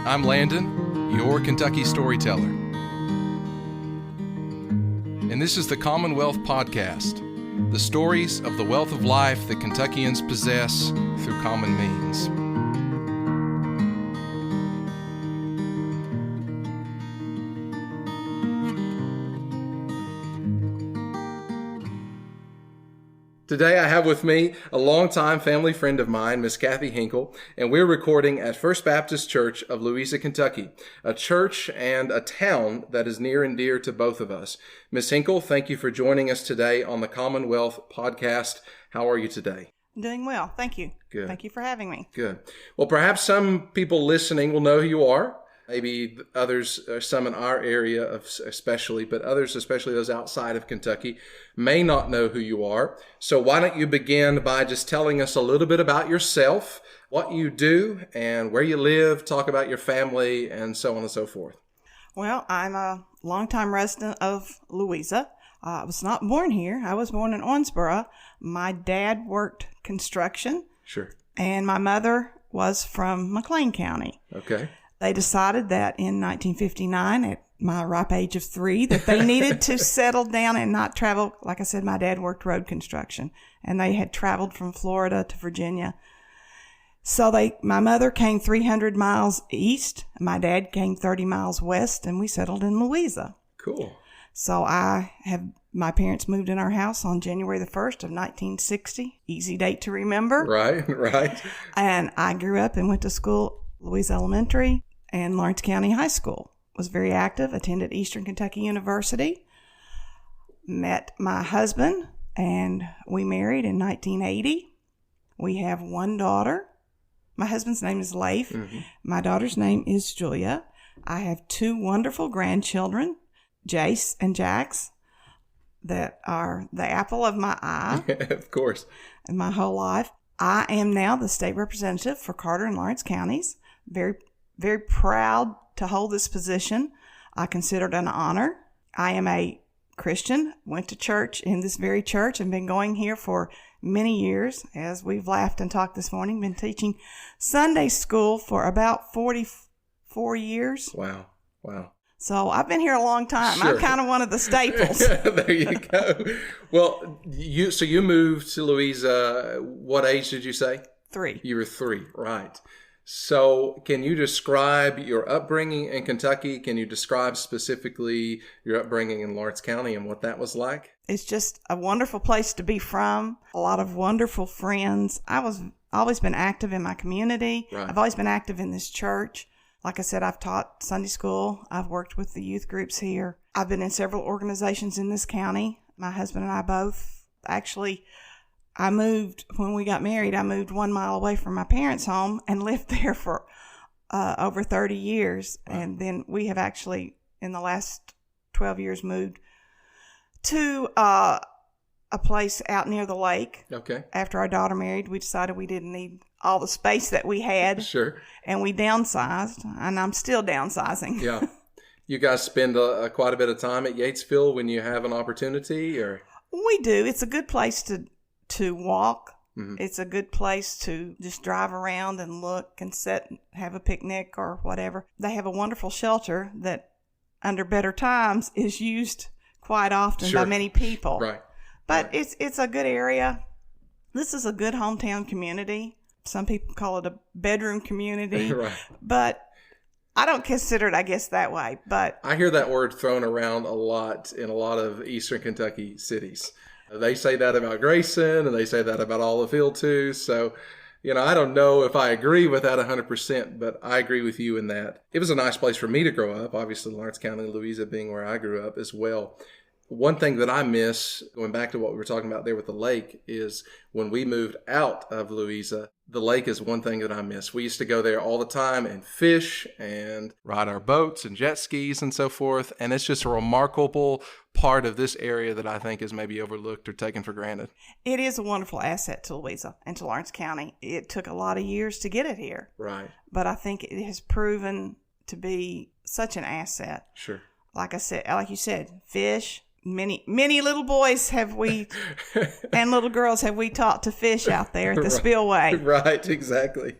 I'm Landon, your Kentucky storyteller. And this is the Commonwealth Podcast, the stories of the wealth of life that Kentuckians possess through common means. Today I have with me a longtime family friend of mine, Miss Kathy Hinkle, and we're recording at First Baptist Church of Louisa, Kentucky, a church and a town that is near and dear to both of us. Miss Hinkle, thank you for joining us today on the Commonwealth Podcast. How are you today? I'm doing well. Thank you. Good. Thank you for having me. Good. Well, perhaps some people listening will know who you are. Maybe others, some in our area especially, but others, especially those outside of Kentucky, may not know who you are. So why don't you begin by just telling us a little bit about yourself, what you do, and where you live, talk about your family, and so on and so forth. Well, I'm a longtime resident of Louisa. I was not born here. I was born in Owensboro. My dad worked construction. Sure. And my mother was from McLean County. Okay. They decided that in 1959, at my ripe age of 3, that they needed to settle down and not travel. Like I said, my dad worked road construction, and they had traveled from Florida to Virginia. So my mother came 300 miles east, my dad came 30 miles west, and we settled in Louisa. Cool. So my parents moved in our house on January the 1st of 1960. Easy date to remember. Right. And I grew up and went to school, Louisa Elementary and Lawrence County High School. Was very active, attended Eastern Kentucky University, met my husband, and we married in 1980. We have one daughter. My husband's name is Leif. Mm-hmm. My daughter's name is Julia. I have 2 wonderful grandchildren, Jace and Jax, that are the apple of my eye. Of course. In my whole life. I am now the state representative for Carter and Lawrence counties. Very, very proud to hold this position. I consider it an honor. I am a Christian, went to church in this very church and been going here for many years. As we've laughed and talked this morning, been teaching Sunday school for about 44 years. Wow. So I've been here a long time. Sure. I'm kind of one of the staples. There you go. Well, you moved to Louisa. What age did you say? 3. You were 3, right. So can you describe your upbringing in Kentucky? Can you describe specifically your upbringing in Lawrence County and what that was like? It's just a wonderful place to be from. A lot of wonderful friends. I've always been active in my community. Right. I've always been active in this church. Like I said, I've taught Sunday school. I've worked with the youth groups here. I've been in several organizations in this county. My husband and I both. Actually, when we got married, I moved 1 mile away from my parents' home and lived there for over 30 years. Wow. And then we have actually, in the last 12 years, moved to a place out near the lake. Okay. After our daughter married, we decided we didn't need all the space that we had. Sure. And we downsized, and I'm still downsizing. Yeah. You guys spend quite a bit of time at Yatesville when you have an opportunity, or? We do. It's a good place to walk. Mm-hmm. It's a good place to just drive around and look and sit and have a picnic or whatever. They have a wonderful shelter that, under better times, is used quite often by many people. Right. But it's a good area. This is a good hometown community. Some people call it a bedroom community. Right. But I don't consider it, I guess, that way. But I hear that word thrown around a lot in a lot of Eastern Kentucky cities. They say that about Grayson, and they say that about Olive Hill too. So, I don't know if I agree with that 100%, but I agree with you in that. It was a nice place for me to grow up, obviously Lawrence County, Louisa being where I grew up as well. One thing that I miss, going back to what we were talking about there with the lake, is when we moved out of Louisa, the lake is one thing that I miss. We used to go there all the time and fish and ride our boats and jet skis and so forth. And it's just a remarkable part of this area that I think is maybe overlooked or taken for granted. It is a wonderful asset to Louisa and to Lawrence County. It took a lot of years to get it here. Right. But I think it has proven to be such an asset. Sure. Like you said, fish, Many little boys have we and little girls have we taught to fish out there at the spillway. Right, exactly.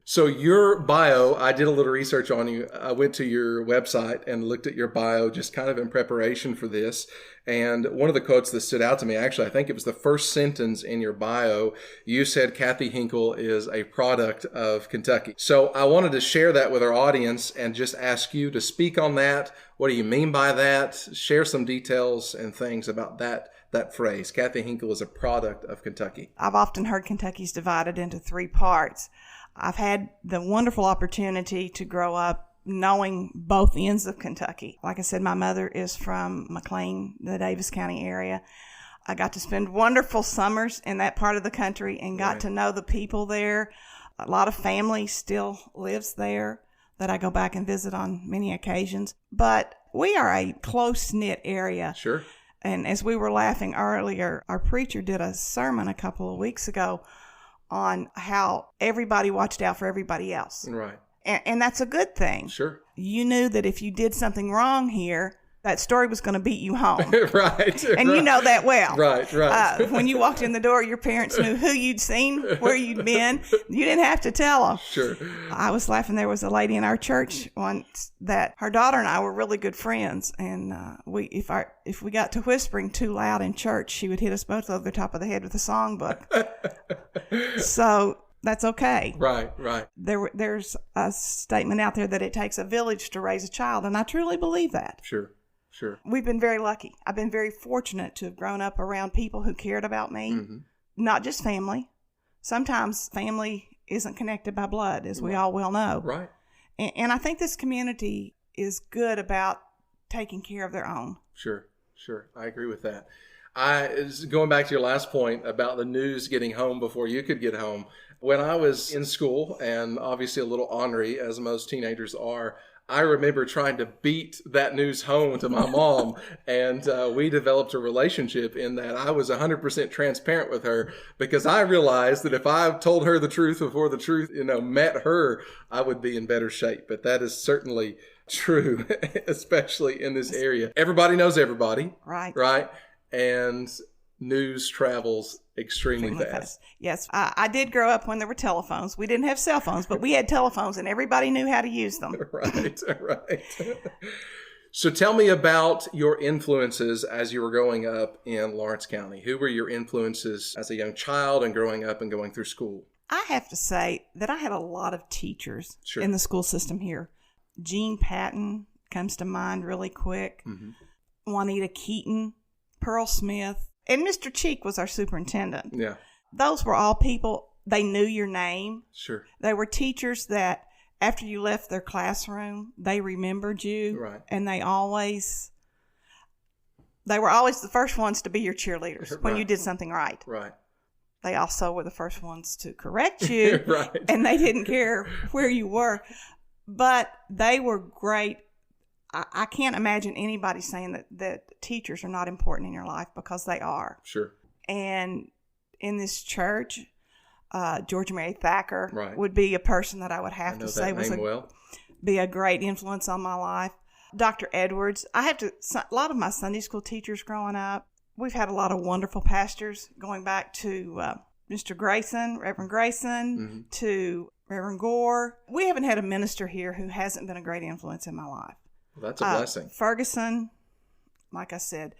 So your bio, I did a little research on you. I went to your website and looked at your bio just kind of in preparation for this. And one of the quotes that stood out to me, actually, I think it was the first sentence in your bio. You said Kathy Hinkle is a product of Kentucky. So I wanted to share that with our audience and just ask you to speak on that. What do you mean by that? Share some details and things about that phrase. Kathy Hinkle is a product of Kentucky. I've often heard Kentucky's divided into three parts. I've had the wonderful opportunity to grow up knowing both ends of Kentucky. Like I said, my mother is from McLean, the Davis County area. I got to spend wonderful summers in that part of the country and got to know the people there. A lot of family still lives there that I go back and visit on many occasions. But we are a close-knit area. Sure. And as we were laughing earlier, our preacher did a sermon a couple of weeks ago on how everybody watched out for everybody else. Right. And that's a good thing. Sure. You knew that if you did something wrong here, that story was going to beat you home. Right. And you know that well. Right. When you walked in the door, your parents knew who you'd seen, where you'd been. You didn't have to tell them. Sure. I was laughing. There was a lady in our church once that her daughter and I were really good friends. And if we got to whispering too loud in church, she would hit us both over the top of the head with a songbook. So that's okay. Right. There's a statement out there that it takes a village to raise a child, and I truly believe that. Sure. We've been very lucky. I've been very fortunate to have grown up around people who cared about me, not just family. Sometimes family isn't connected by blood, as we all well know. Right. And I think this community is good about taking care of their own. Sure. I agree with that. Going back to your last point about the news getting home before you could get home. When I was in school, and obviously a little ornery, as most teenagers are, I remember trying to beat that news home to my mom, and we developed a relationship in that I was 100% transparent with her because I realized that if I told her the truth before the truth, met her, I would be in better shape. But that is certainly true, especially in this area. Everybody knows everybody. Right. And news travels extremely fast. Yes. I did grow up when there were telephones. We didn't have cell phones, but we had telephones and everybody knew how to use them. Right. So tell me about your influences as you were growing up in Lawrence County. Who were your influences as a young child and growing up and going through school? I have to say that I had a lot of teachers in the school system here. Jean Patton comes to mind really quick. Juanita Keaton, Pearl Smith, and Mr. Cheek was our superintendent. Yeah. Those were all people, they knew your name. Sure. They were teachers that after you left their classroom, they remembered you. Right. And they were always the first ones to be your cheerleaders when you did something right. Right. They also were the first ones to correct you. Right. And they didn't care where you were. But they were great. I can't imagine anybody saying that teachers are not important in your life, because they are. Sure. And in this church, Georgia Mary Thacker would be a person that I would have to say be a great influence on my life. Dr. Edwards. A lot of my Sunday school teachers growing up, we've had a lot of wonderful pastors going back to Mr. Grayson, Reverend Grayson, to Reverend Gore. We haven't had a minister here who hasn't been a great influence in my life. Well, that's a blessing. Ferguson, like I said,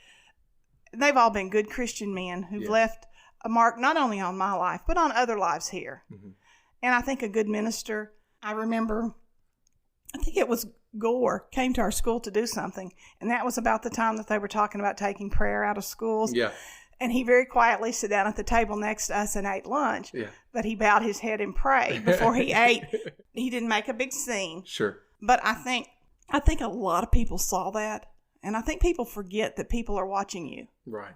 they've all been good Christian men who've left a mark not only on my life, but on other lives here. And I think a good minister, I remember, I think it was Gore came to our school to do something, and that was about the time that they were talking about taking prayer out of schools. Yeah. And he very quietly sat down at the table next to us and ate lunch. Yeah. But he bowed his head and prayed before he ate. He didn't make a big scene. Sure. But I think a lot of people saw that, and I think people forget that people are watching you. Right.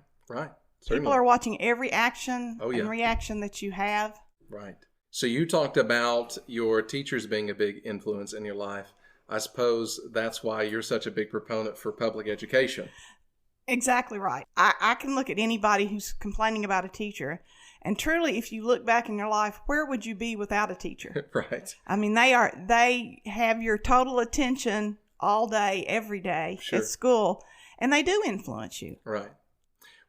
Certainly. People are watching every action and reaction that you have. Right. So you talked about your teachers being a big influence in your life. I suppose that's why you're such a big proponent for public education. Exactly right. I can look at anybody who's complaining about a teacher, and truly, if you look back in your life, where would you be without a teacher? Right. I mean, they have your total attention all day, every day at school, And they do influence you. Right.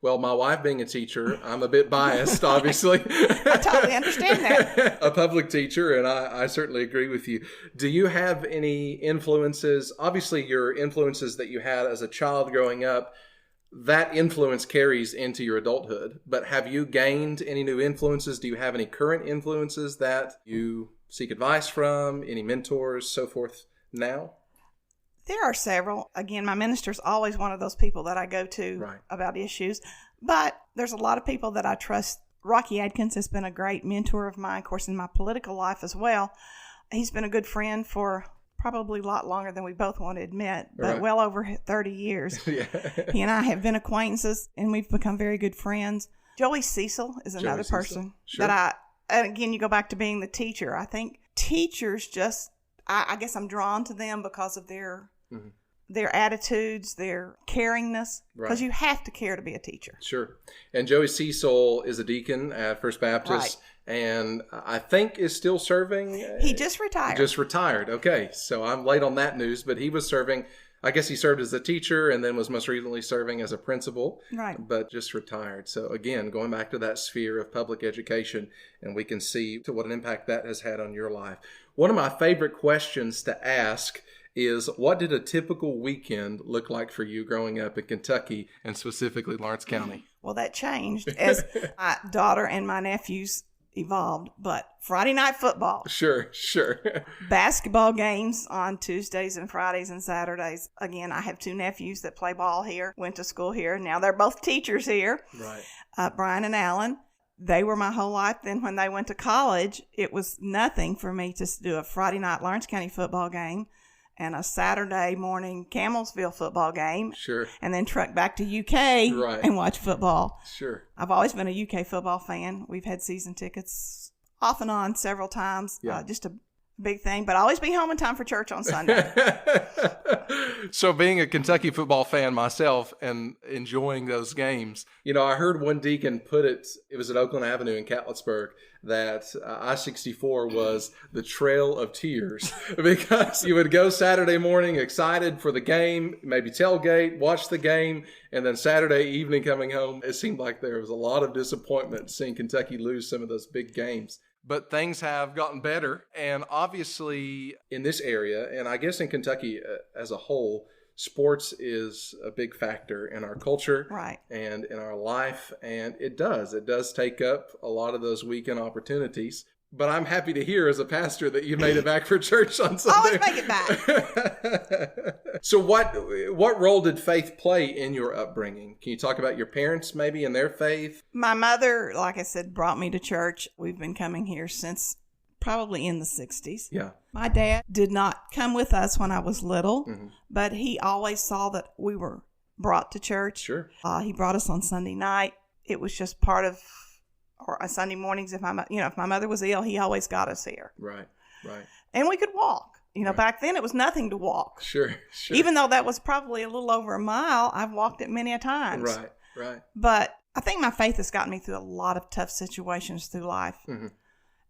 Well, my wife being a teacher, I'm a bit biased, obviously. I totally understand that. A public teacher, and I certainly agree with you. Do you have any influences? Obviously, your influences that you had as a child growing up, that influence carries into your adulthood. But have you gained any new influences? Do you have any current influences that you seek advice from? Any mentors, so forth now? There are several. Again, my minister's always one of those people that I go to Right. about issues. But there's a lot of people that I trust. Rocky Adkins has been a great mentor of mine, of course, in my political life as well. He's been a good friend for probably a lot longer than we both want to admit, but Right. well over 30 years. Yeah. He and I have been acquaintances, and we've become very good friends. Joey Cecil is another Cecil. person Sure. that and again, you go back to being the teacher. I think teachers just, I guess I'm drawn to them because of their attitudes, their caringness, because Right. you have to care to be a teacher. Sure. And Joey Cecil is a deacon at First Baptist, and I think is still serving. He just retired. Just retired. Okay. So I'm late on that news, but he was serving. I guess he served as a teacher and then was most recently serving as a principal. Right. But just retired. So again, going back to that sphere of public education, and we can see to what an impact that has had on your life. One of my favorite questions to ask is, what did a typical weekend look like for you growing up in Kentucky, and specifically Lawrence County? Well, that changed as my daughter and my nephews evolved. But Friday night football, Sure. basketball games on Tuesdays and Fridays and Saturdays. Again, I have two nephews that play ball here, went to school here. Now they're both teachers here, Right. Brian and Alan. They were my whole life. Then when they went to college, it was nothing for me to do a Friday night Lawrence County football game and a Saturday morning Camelsville football game, Sure. and then truck back to UK Right. and watch football. Sure. I've always been a UK football fan. We've had season tickets off and on several times. Yeah. Just a big thing, but always be home in time for church on Sunday. So being a Kentucky football fan myself and enjoying those games, I heard one deacon put it was at Oakland Avenue in Catlettsburg, that I-64 was the Trail of Tears, because you would go Saturday morning excited for the game, maybe tailgate, watch the game, and then Saturday evening coming home, it seemed like there was a lot of disappointment seeing Kentucky lose some of those big games. But things have gotten better, and obviously in this area, and I guess in Kentucky as a whole, sports is a big factor in our culture, Right. and in our life, and it does take up a lot of those weekend opportunities. But I'm happy to hear as a pastor that you made it back for church on Sunday. Always make it back. So what role did faith play in your upbringing? Can you talk about your parents maybe and their faith? My mother, like I said, brought me to church. We've been coming here since probably in the 60s. Yeah. My dad did not come with us when I was little, but he always saw that we were brought to church. Sure. He brought us on Sunday night. It was just part of, or Sunday mornings. If my mother was ill, he always got us here. Right. And we could walk. Right. Back then it was nothing to walk. Sure. Even though that was probably a little over a mile, I've walked it many a times. Right. But I think my faith has gotten me through a lot of tough situations through life.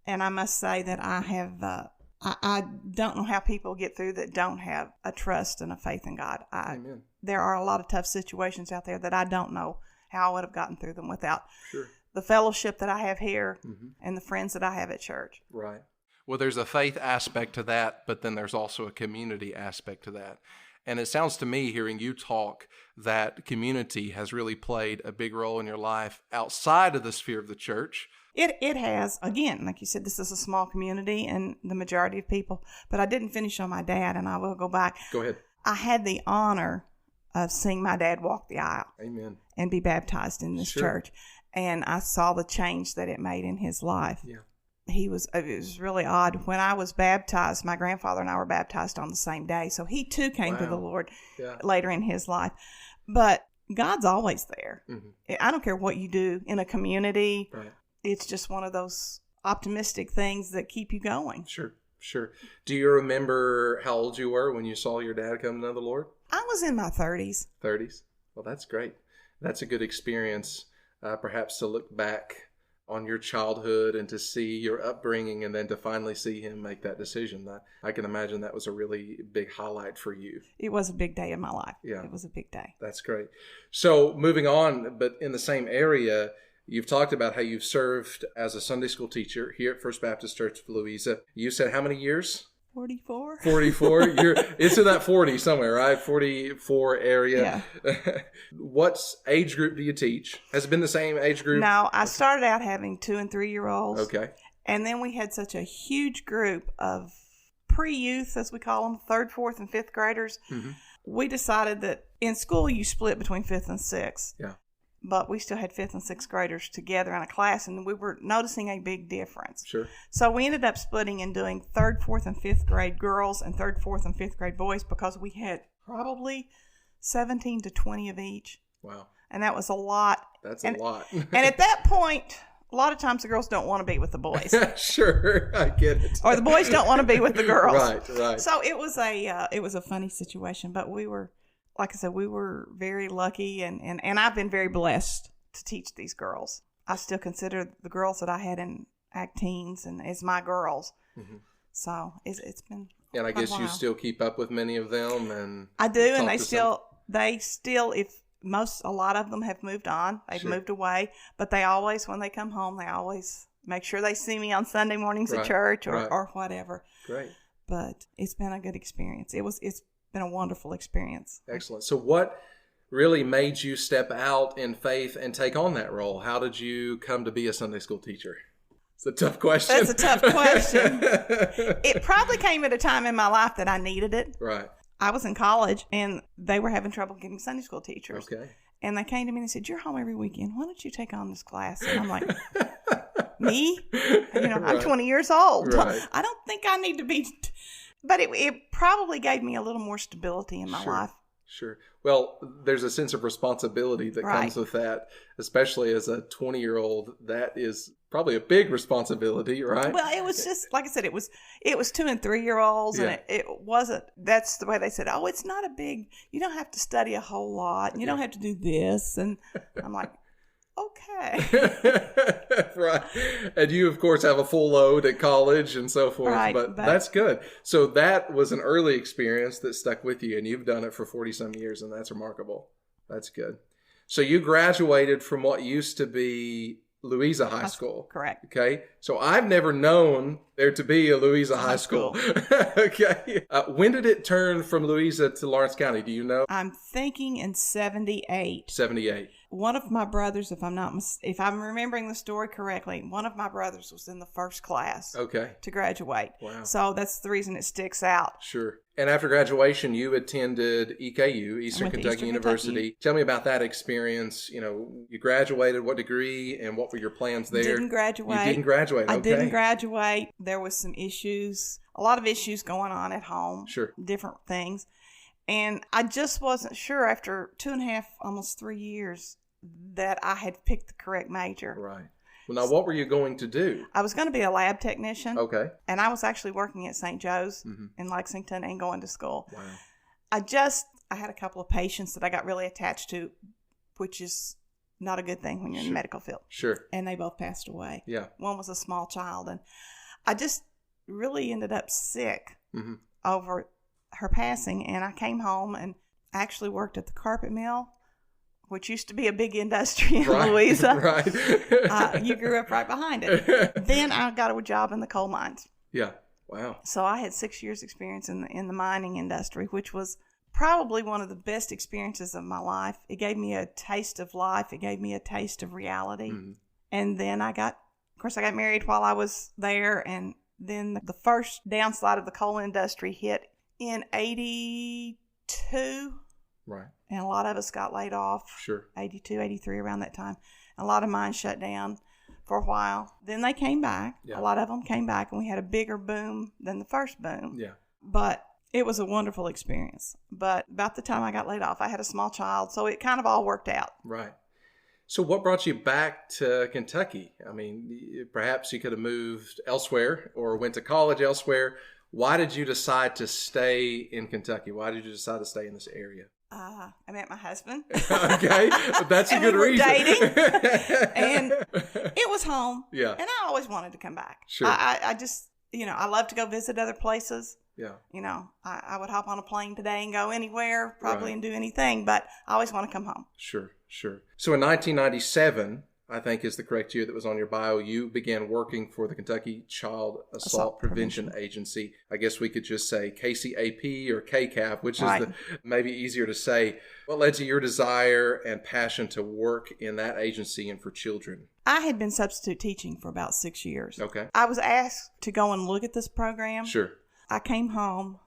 And I must say that I have, I don't know how people get through that don't have a trust and a faith in God. Amen. There are a lot of tough situations out there that I don't know how I would have gotten through them without Sure. the fellowship that I have here and the friends that I have at church. Right. Well, there's a faith aspect to that, but then there's also a community aspect to that. And it sounds to me, hearing you talk, that community has really played a big role in your life outside of the sphere of the church. It has. Again, like you said, this is a small community and the majority of people. But I didn't finish on my dad, and I will go back. Go ahead. I had the honor of seeing my dad walk the aisle. Amen. And be baptized in this church. And I saw the change that it made in his life. Yeah. It was really odd. When I was baptized, my grandfather and I were baptized on the same day. So he too came to the Lord later in his life. But God's always there. I don't care what you do in a community. Right. It's just one of those optimistic things that keep you going. Sure. Do you remember how old you were when you saw your dad come to know the Lord? I was in my 30s. 30s? Well, that's great. That's a good experience, perhaps to look back on your childhood and to see your upbringing and then to finally see him make that decision. I can imagine that was a really big highlight for you. It was a big day in my life. Yeah. It was a big day. That's great. So moving on, but in the same area, you've talked about how you've served as a Sunday school teacher here at First Baptist Church of Louisa. You said how many years? 44. 44. It's in that 40 somewhere, right? 44 area. Yeah. What age group do you teach? Has it been the same age group? No, I started out having 2 and 3 year olds. Okay. And then we had such a huge group of pre-youth, as we call them, 3rd, 4th, and 5th graders. Mm-hmm. We decided that in school you split between 5th and 6th. Yeah. But we still had 5th and 6th graders together in a class, and we were noticing a big difference. Sure. So we ended up splitting and doing 3rd, 4th, and 5th grade girls and 3rd, 4th, and 5th grade boys because we had probably 17 to 20 of each. Wow. And that was a lot. That's a lot. And at that point, a lot of times the girls don't want to be with the boys. Sure, I get it. Or the boys don't want to be with the girls. Right. So it was a funny situation, but we were, like I said, we were very lucky, and I've been very blessed to teach these girls. I still consider the girls that I had in Act Teens and as my girls. Mm-hmm. So it's been. And I guess you still keep up with many of them, and I do, and they still, a lot of them have moved on. They've moved away, but they always, when they come home, they always make sure they see me on Sunday mornings at church or whatever. Great. But it's been a good experience. It's been a wonderful experience. Excellent. So what really made you step out in faith and take on that role? How did you come to be a Sunday school teacher? It's a tough question. That's a tough question. It probably came at a time in my life that I needed it. Right. I was in college, and they were having trouble getting Sunday school teachers. Okay. And they came to me and said, "You're home every weekend. Why don't you take on this class?" And I'm like, me? I'm 20 years old. Right. I don't think I need to be. But it probably gave me a little more stability in my life. Sure. Well, there's a sense of responsibility that comes with that, especially as a 20-year-old. That is probably a big responsibility, right? Well, it was just, like I said, it was 2 and 3 year olds, and it wasn't, that's the way they said, it's not a big, you don't have to study a whole lot, and you don't have to do this. And I'm like, okay. Right. And you, of course, have a full load at college and so forth, but that's good. So that was an early experience that stuck with you, and you've done it for 40-some years, and that's remarkable. That's good. So you graduated from what used to be Louisa High School. Correct. Okay. So I've never known there to be a Louisa High School. Okay. When did it turn from Louisa to Lawrence County? Do you know? I'm thinking in 78. 78. One of my brothers, if I'm remembering the story correctly, one of my brothers was in the first class to graduate. Wow. So that's the reason it sticks out. Sure. And after graduation, you attended EKU, Eastern Kentucky University. Tell me about that experience. You graduated, what degree, and what were your plans there? Didn't graduate. You didn't graduate, okay. I didn't graduate. There was some issues, a lot of issues going on at home. Sure. Different things. And I just wasn't sure after 2.5, almost 3 years that I had picked the correct major. Right. Well, now what were you going to do? I was going to be a lab technician. Okay. And I was actually working at St. Joe's in Lexington and going to school. Wow. I had a couple of patients that I got really attached to, which is not a good thing when you're in the medical field. Sure. And they both passed away. Yeah. One was a small child. And I just really ended up sick over her passing. And I came home and actually worked at the carpet mill, which used to be a big industry in Louisa. Right. You grew up right behind it. Then I got a job in the coal mines. Yeah. Wow. So I had 6 years experience in the mining industry, which was probably one of the best experiences of my life. It gave me a taste of life. It gave me a taste of reality. And then I got married while I was there. And then the first downslide of the coal industry hit in 82. Right. And a lot of us got laid off. Sure. 82, 83, around that time. A lot of mines shut down for a while. Then they came back. Yeah. A lot of them came back, and we had a bigger boom than the first boom. Yeah. But it was a wonderful experience. But about the time I got laid off, I had a small child, so it kind of all worked out. Right. So what brought you back to Kentucky? I mean, perhaps you could have moved elsewhere or went to college elsewhere. Why did you decide to stay in Kentucky? Why did you decide to stay in this area? I met my husband. Okay, that's a good reason. Dating, and it was home. Yeah. And I always wanted to come back. Sure. I just, I love to go visit other places. Yeah. I would hop on a plane today and go anywhere, probably, Right. and do anything, but I always want to come home. Sure. So in 1997, I think is the correct year that was on your bio, you began working for the Kentucky Child Assault Prevention Agency. I guess we could just say KCAP or KCAP, which is maybe easier to say. What led to your desire and passion to work in that agency and for children? I had been substitute teaching for about 6 years. Okay. I was asked to go and look at this program. Sure. I came home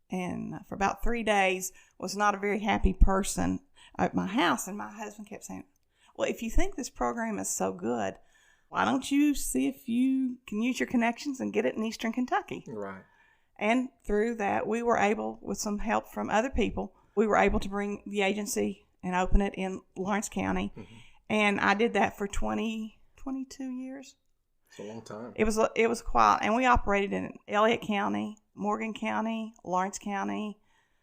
and for about 3 days was not a very happy person at my house. And my husband kept saying, well, if you think this program is so good, why don't you see if you can use your connections and get it in Eastern Kentucky? Right. And through that, we were able, with some help from other people, we were able to bring the agency and open it in Lawrence County. Mm-hmm. And I did that for 22 years. It's a long time. It was quiet. And we operated in Elliott County, Morgan County, Lawrence County,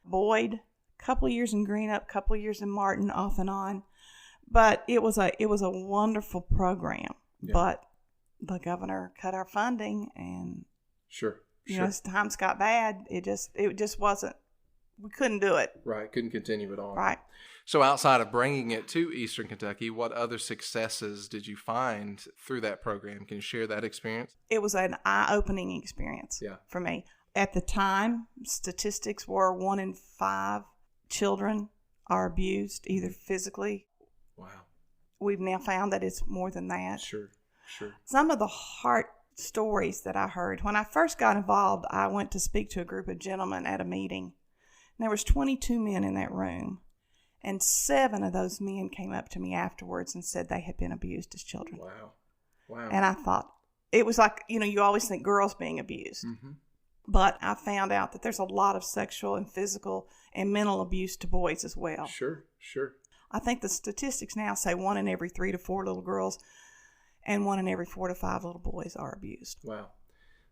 Boyd, a couple of years in Greenup, a couple of years in Martin, off and on. But it was a wonderful program. Yeah. But the governor cut our funding, and as times got bad, it just wasn't. We couldn't do it. Right, couldn't continue it on. Right. So outside of bringing it to Eastern Kentucky, what other successes did you find through that program? Can you share that experience? It was an eye-opening experience for me. At the time, statistics were 1 in 5 children are abused, either physically. Wow. We've now found that it's more than that. Sure. Some of the heart stories that I heard, when I first got involved, I went to speak to a group of gentlemen at a meeting. And there was 22 men in that room. And 7 of those men came up to me afterwards and said they had been abused as children. Wow. And I thought, it was like, you always think girls being abused. Mm-hmm. But I found out that there's a lot of sexual and physical and mental abuse to boys as well. Sure. I think the statistics now say 1 in every 3 to 4 little girls and 1 in every 4 to 5 little boys are abused. Wow.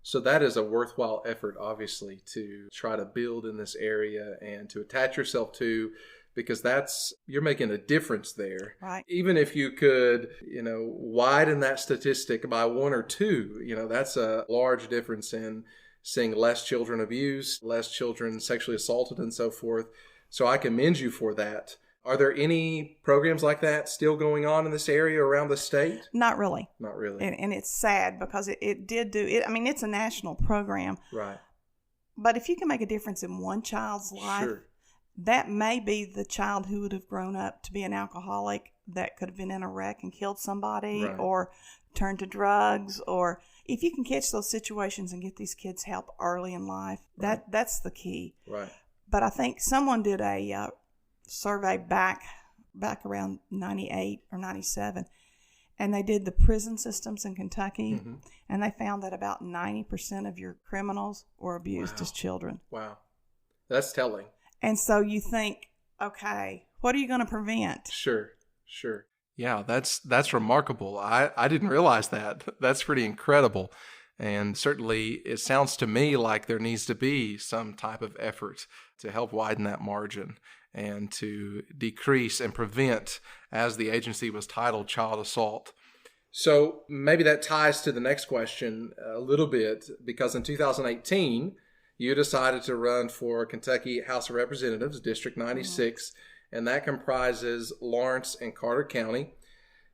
So that is a worthwhile effort, obviously, to try to build in this area and to attach yourself to, because you're making a difference there. Right. Even if you could, widen that statistic by 1 or 2, that's a large difference in seeing less children abused, less children sexually assaulted, and so forth. So I commend you for that. Are there any programs like that still going on in this area around the state? Not really. And it's sad because it did do it. I mean, it's a national program. Right. But if you can make a difference in one child's life, that may be the child who would have grown up to be an alcoholic that could have been in a wreck and killed somebody or turned to drugs. Or if you can catch those situations and get these kids help early in life, that's the key. Right. But I think someone did a survey back around 98 or 97, and they did the prison systems in Kentucky, mm-hmm. and they found that about 90% of your criminals were abused as children. Wow. That's telling. And so you think, okay, what are you going to prevent? Sure. Yeah, that's remarkable. I didn't realize that. That's pretty incredible. And certainly it sounds to me like there needs to be some type of effort to help widen that margin and to decrease and prevent, as the agency was titled, child assault. So maybe that ties to the next question a little bit, because in 2018, you decided to run for Kentucky House of Representatives, District 96, and that comprises Lawrence and Carter County.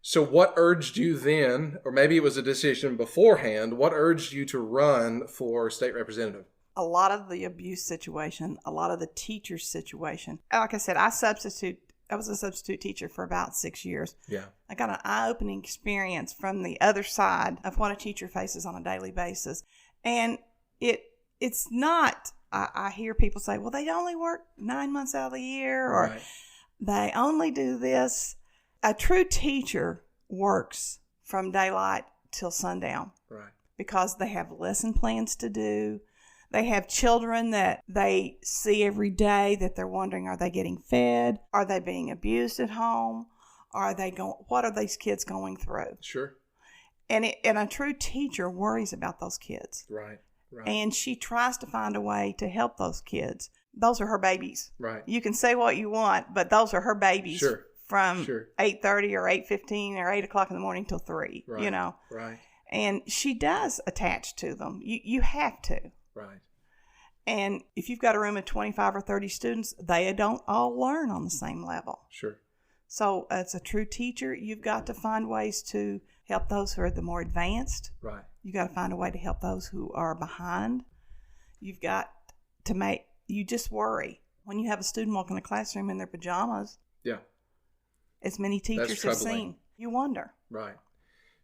So what urged you then, or maybe it was a decision beforehand, what urged you to run for state representative? A lot of the abuse situation, a lot of the teacher situation. Like I said, I was a substitute teacher for about 6 years. Yeah. I got an eye-opening experience from the other side of what a teacher faces on a daily basis. And it's not, I hear people say, well, they only work 9 months out of the year, or they only do this. A true teacher works from daylight till sundown. Right. Because they have lesson plans to do. They have children that they see every day that they're wondering, are they getting fed? Are they being abused at home? What are these kids going through? Sure. And a true teacher worries about those kids. Right. And she tries to find a way to help those kids. Those are her babies. Right. You can say what you want, but those are her babies from Sure. 8:30 or 8:15 or 8 o'clock in the morning till 3, Right. Right. And she does attach to them. You have to. Right. And if you've got a room of 25 or 30 students, they don't all learn on the same level. Sure. So as a true teacher, you've got to find ways to help those who are the more advanced. Right. You've got to find a way to help those who are behind. You've got to you just worry. When you have a student walk in the classroom in their pajamas, Yeah. as many teachers have seen, you wonder. Right.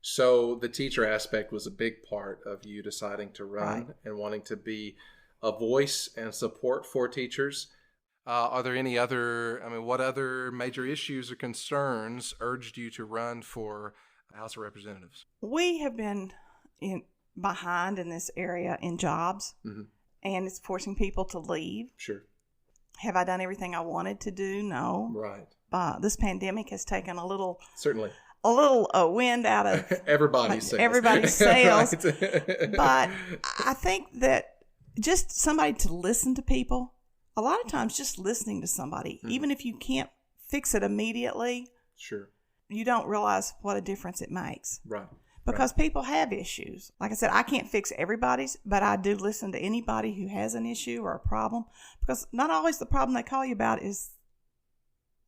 So the teacher aspect was a big part of you deciding to run Right. and wanting to be a voice and support for teachers. Are there any other, what other major issues or concerns urged you to run for House of Representatives? We have been behind in this area in jobs, Mm-hmm. and it's forcing people to leave. Sure. Have I done everything I wanted to do? No. Right. This pandemic has taken a little Certainly. Wind out of everybody's sails. Everybody's sails. Right. But I think that just somebody to listen to people, a lot of times just listening to somebody, even if you can't fix it immediately, Sure. you don't realize what a difference it makes. Right. Because people have issues. Like I said, I can't fix everybody's, but I do listen to anybody who has an issue or a problem, because not always the problem they call you about is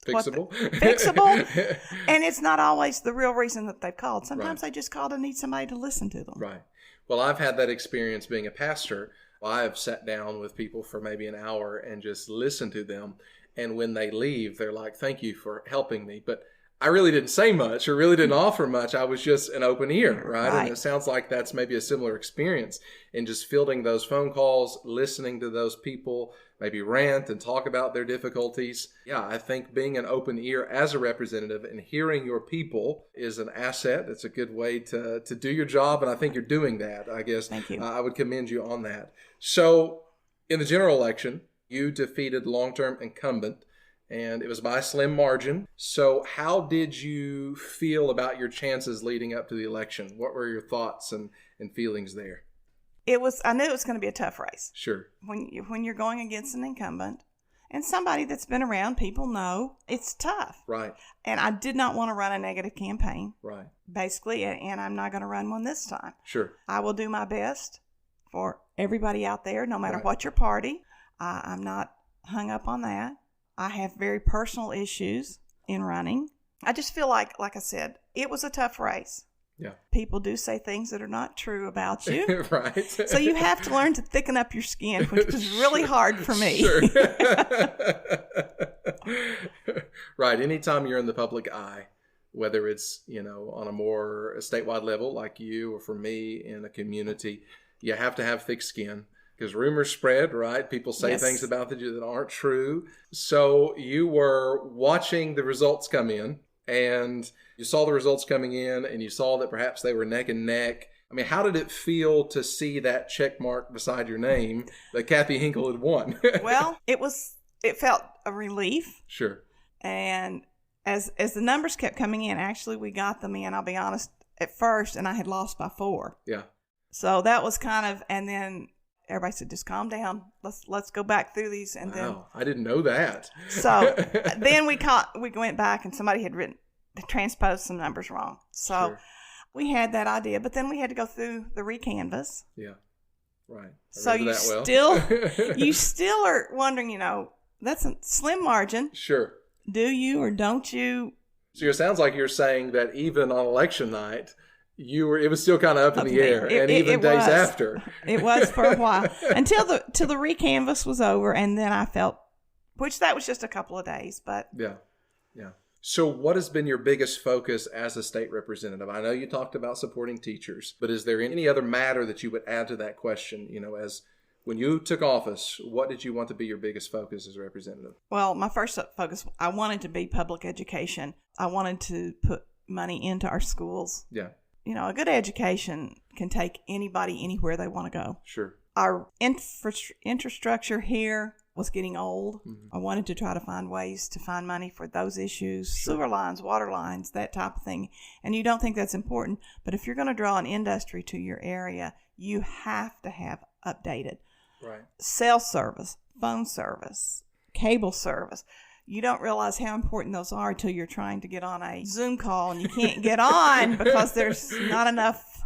Fixable. fixable, and it's not always the real reason that they've called. Sometimes Right. they just called and need somebody to listen to them. Right. Well, I've had that experience being a pastor. I've sat down with people for maybe an hour and just listened to them. And when they leave, they're like, thank you for helping me. But I really didn't say much or really didn't offer much. I was just an open ear, right? And it sounds like that's maybe a similar experience in just fielding those phone calls, listening to those people, maybe rant and talk about their difficulties. Yeah, I think being an open ear as a representative and hearing your people is an asset. It's a good way to do your job, and I think you're doing that, I guess. Thank you. I would commend you on that. So in the general election, you defeated long-term incumbent, and it was by a slim margin. So how did you feel about your chances leading up to the election? What were your thoughts and feelings there? I knew it was going to be a tough race. Sure. When you're going against an incumbent and somebody that's been around, people know it's tough. Right. And I did not want to run a negative campaign, Right. basically, and I'm not going to run one this time. Sure. I will do my best for everybody out there, no matter Right. what your party. I'm not hung up on that. I have very personal issues in running. I just feel like I said, it was a tough race. Yeah. People do say things that are not true about you. Right. So you have to learn to thicken up your skin, which was really hard for me. Sure. Right. Anytime you're in the public eye, whether it's, on a more statewide level like you or for me in a community, you have to have thick skin. Because rumors spread, right? People say Yes. things about you that aren't true. So you were watching the results come in, and you saw the results coming in, and you saw that perhaps they were neck and neck. I mean, how did it feel to see that check mark beside your name that Kathy Hinkle had won? Well, it felt a relief. Sure. And as the numbers kept coming in, actually we got them in, I'll be honest, at first, and I had lost by 4. Yeah. So that was and then everybody said, just calm down. Let's go back through these. And Wow, I didn't know that. so then we went back and somebody had transposed some numbers wrong. So Sure. we had that idea, but then we had to go through the recanvass. Yeah. Right. So you still are wondering, that's a slim margin. Sure. Do you or don't you? So it sounds like you're saying that even on election night, it was still kind of up in the air, and even days after. It was for a while until the recanvass was over, and then I felt, which that was just a couple of days, but Yeah. So what has been your biggest focus as a state representative? I know you talked about supporting teachers, but is there any other matter that you would add to that question? As when you took office, what did you want to be your biggest focus as a representative? Well, my first focus, I wanted to be public education. I wanted to put money into our schools. Yeah. A good education can take anybody anywhere they want to go. Sure. Our infrastructure here was getting old. Mm-hmm. I wanted to try to find ways to find money for those issues, Sure. sewer lines, water lines, that type of thing. And you don't think that's important, but if you're going to draw an industry to your area, you have to have updated Right. cell service, phone service, cable service. you don't realize how important those are until you're trying to get on a Zoom call and you can't get on because there's not enough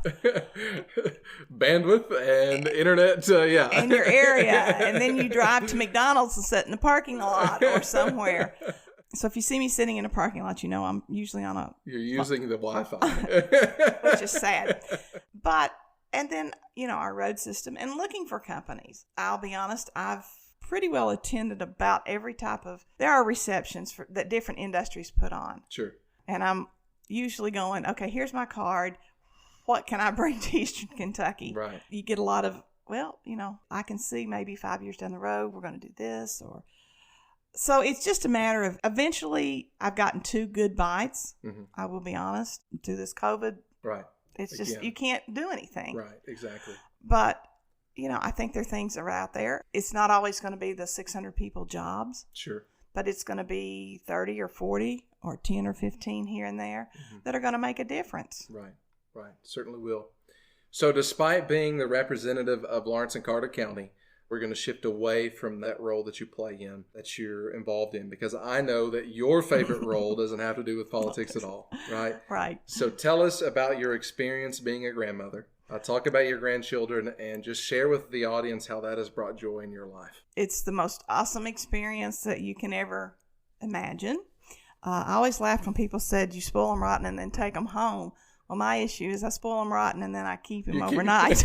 bandwidth and internet. In your area. And then you drive to McDonald's and sit in the parking lot or somewhere. So if you see me sitting in a parking lot, you know I'm usually on a... You're using the Wi-Fi. Which is sad. But, and then, our road system and looking for companies. I'll be honest, I've pretty well attended about every type of... There are receptions that different industries put on. Sure. And I'm usually going, okay, here's my card. What can I bring to Eastern Kentucky? Right. You get a lot of, I can see maybe 5 years down the road, we're going to do this. So it's just a matter of, eventually, I've gotten 2 good bites. Mm-hmm. I will be honest, through this COVID. Right. It's just, you can't do anything. Right, exactly. But, I think there are things that are out there. It's not always going to be the 600 people jobs. Sure. But it's going to be 30 or 40 or 10 or 15 here and there that are going to make a difference. Right. Right, certainly will. So despite being the representative of Lawrence and Carter County, we're going to shift away from that role that you play in, that you're involved in, because I know that your favorite role doesn't have to do with politics at all, right? Right. So tell us about your experience being a grandmother. Talk about your grandchildren and just share with the audience how that has brought joy in your life. It's the most awesome experience that you can ever imagine. I always laughed when people said you spoil them rotten and then take them home. Well, my issue is I spoil them rotten and then I keep him overnight.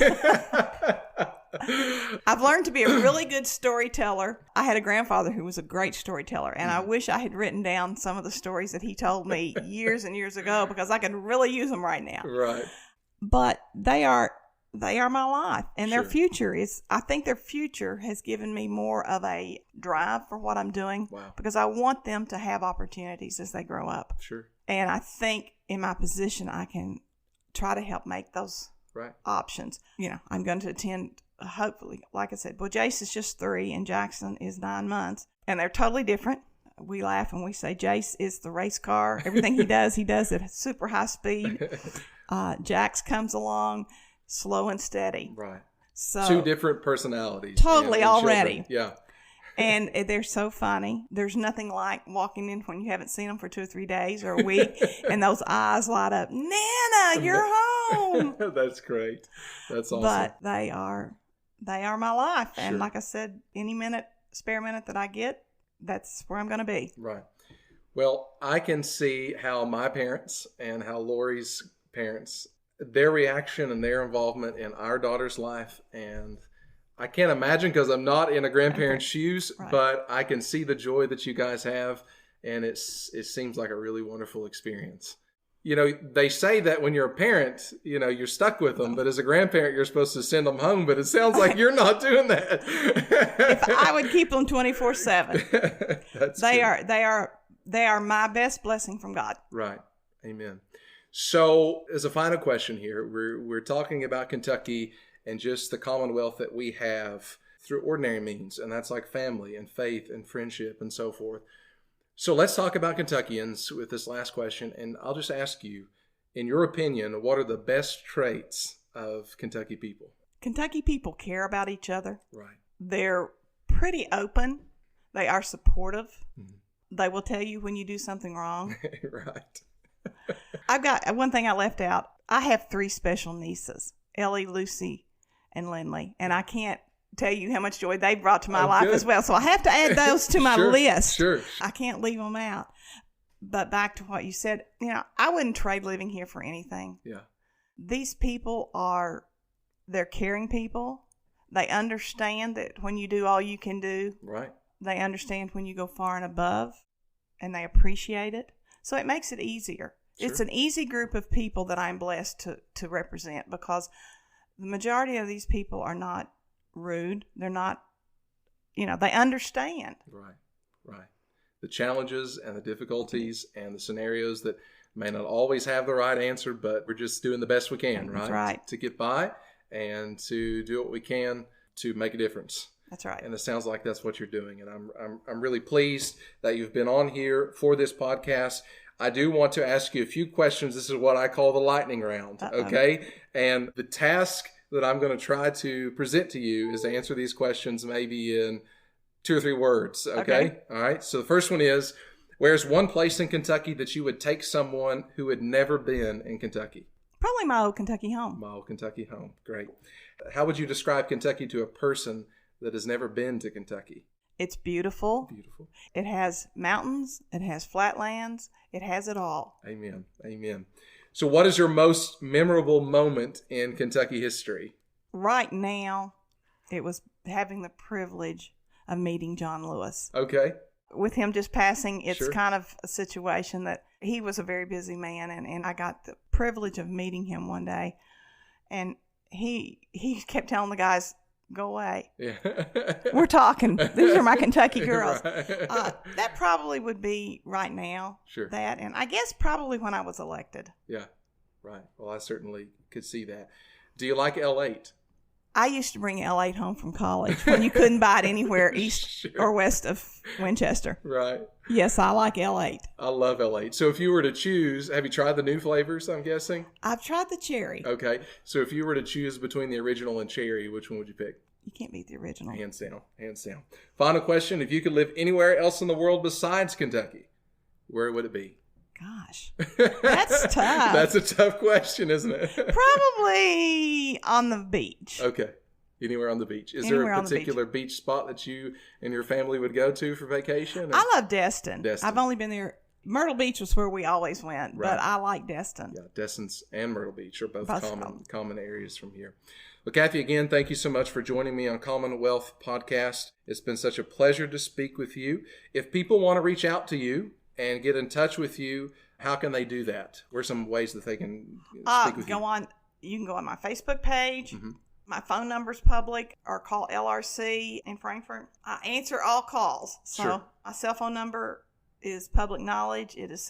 I've learned to be a really good storyteller. I had a grandfather who was a great storyteller, and I wish I had written down some of the stories that he told me years and years ago because I could really use them right now. Right. But they are my life, and their future is, I think their future has given me more of a drive for what I'm doing. Wow. Because I want them to have opportunities as they grow up. Sure. And I think in my position, I can try to help make those options. I'm going to attend, hopefully, like I said, Jace is just 3 and Jackson is 9 months, and they're totally different. We laugh and we say Jace is the race car. Everything he does at super high speed. Jax comes along slow and steady. Right. So 2 different personalities. Totally and already. Children. Yeah. And they're so funny. There's nothing like walking in when you haven't seen them for 2 or 3 days or a week, and those eyes light up. Nana, you're home. That's great. That's awesome. But they are my life. Sure. And like I said, any spare minute that I get, that's where I'm going to be. Right. Well, I can see how my parents and how Lori's parents, their reaction and their involvement in our daughter's life, and I can't imagine because I'm not in a grandparent's shoes, but I can see the joy that you guys have, and it seems like a really wonderful experience. They say that when you're a parent, you're stuck with them, but as a grandparent, you're supposed to send them home, but it sounds like you're not doing that. If I would keep them 24/7. They are my best blessing from God. Right. Amen. So as a final question here, we're talking about Kentucky and just the commonwealth that we have through ordinary means, and that's like family and faith and friendship and so forth. So let's talk about Kentuckians with this last question, and I'll just ask you, in your opinion, what are the best traits of Kentucky people? Kentucky people care about each other. Right. They're pretty open. They are supportive. Mm-hmm. They will tell you when you do something wrong. Right. I've got one thing I left out. I have 3 special nieces, Ellie, Lucy, and Lindley, and I can't tell you how much joy they brought to my life as well. So I have to add those to my list. Sure. I can't leave them out. But back to what you said, I wouldn't trade living here for anything. Yeah. These people they're caring people. They understand that when you do all you can do. Right. They understand when you go far and above, and they appreciate it. So it makes it easier. Sure. It's an easy group of people that I'm blessed to represent, because the majority of these people are not rude. They're not, they understand. Right. The challenges and the difficulties and the scenarios that may not always have the right answer, but we're just doing the best we can, right? That's right. To get by and to do what we can to make a difference. That's right. And it sounds like that's what you're doing. And I'm really pleased that you've been on here for this podcast. I do want to ask you a few questions. This is what I call the lightning round. Okay. And the task that I'm going to try to present to you is to answer these questions maybe in 2 or 3 words. Okay. All right. So the first one is, where's one place in Kentucky that you would take someone who had never been in Kentucky? Probably my old Kentucky home. My old Kentucky home. Great. How would you describe Kentucky to a person that has never been to Kentucky? It's beautiful. Beautiful. It has mountains. It has flatlands. It has it all. Amen. Amen. So what is your most memorable moment in Kentucky history? Right now, it was having the privilege of meeting John Lewis. Okay. With him just passing, it's Sure. kind of a situation that he was a very busy man, and I got the privilege of meeting him one day, and he kept telling the guys, go away. Yeah. We're talking. These are my Kentucky girls. Right. That probably would be right now. Sure. That, and I guess probably when I was elected. Yeah. Right. Well, I certainly could see that. Do you like L8? I used to bring L8 home from college when you couldn't buy it anywhere east Sure. or west of Winchester. Right. Yes, I like L8. I love L8. So if you were to choose, have you tried the new flavors, I'm guessing? I've tried the cherry. Okay. So if you were to choose between the original and cherry, which one would you pick? You can't beat the original. Hands down. Hands down. Final question. If you could live anywhere else in the world besides Kentucky, where would it be? Gosh, that's tough. That's a tough question, isn't it? Probably on the beach. Okay. Anywhere on the beach. Is Anywhere there a on the beach. particular beach spot that you and your family would go to for vacation? Or? I love Destin. Destin. I've only been there. Myrtle Beach was where we always went, Right. but I like Destin. Yeah, Destin's and Myrtle Beach are both Both common areas from here. Well, Kathy, again, thank you so much for joining me on Commonwealth Podcast. It's been such a pleasure to speak with you. If people want to reach out to you and get in touch with you, how can they do that? What are some ways that they can speak with you? You can go on my Facebook page. Mm-hmm. My phone number's public, or call LRC in Frankfort. I answer all calls. So Sure. my cell phone number is public knowledge. It is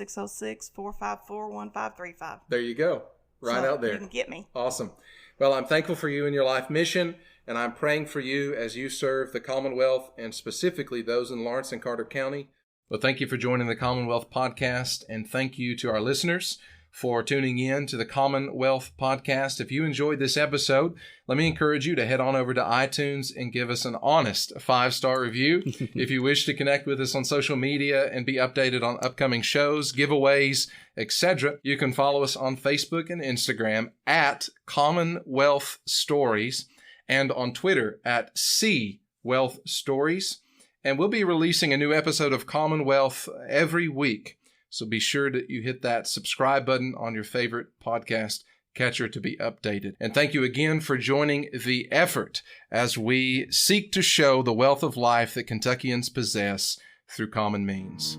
606-454-1535. There you go. Right So out there. You can get me. Awesome. Well, I'm thankful for you and your life mission, and I'm praying for you as you serve the Commonwealth and specifically those in Lawrence and Carter County. Well, thank you for joining the Commonwealth Podcast, and thank you to our listeners for tuning in to the Commonwealth Podcast. If you enjoyed this episode, let me encourage you to head on over to iTunes and give us an honest 5-star review. If you wish to connect with us on social media and be updated on upcoming shows, giveaways, etc., you can follow us on Facebook and Instagram at Commonwealth Stories and on Twitter at C-Wealth Stories. And we'll be releasing a new episode of Commonwealth every week. So be sure that you hit that subscribe button on your favorite podcast catcher to be updated. And thank you again for joining the effort as we seek to show the wealth of life that Kentuckians possess through common means.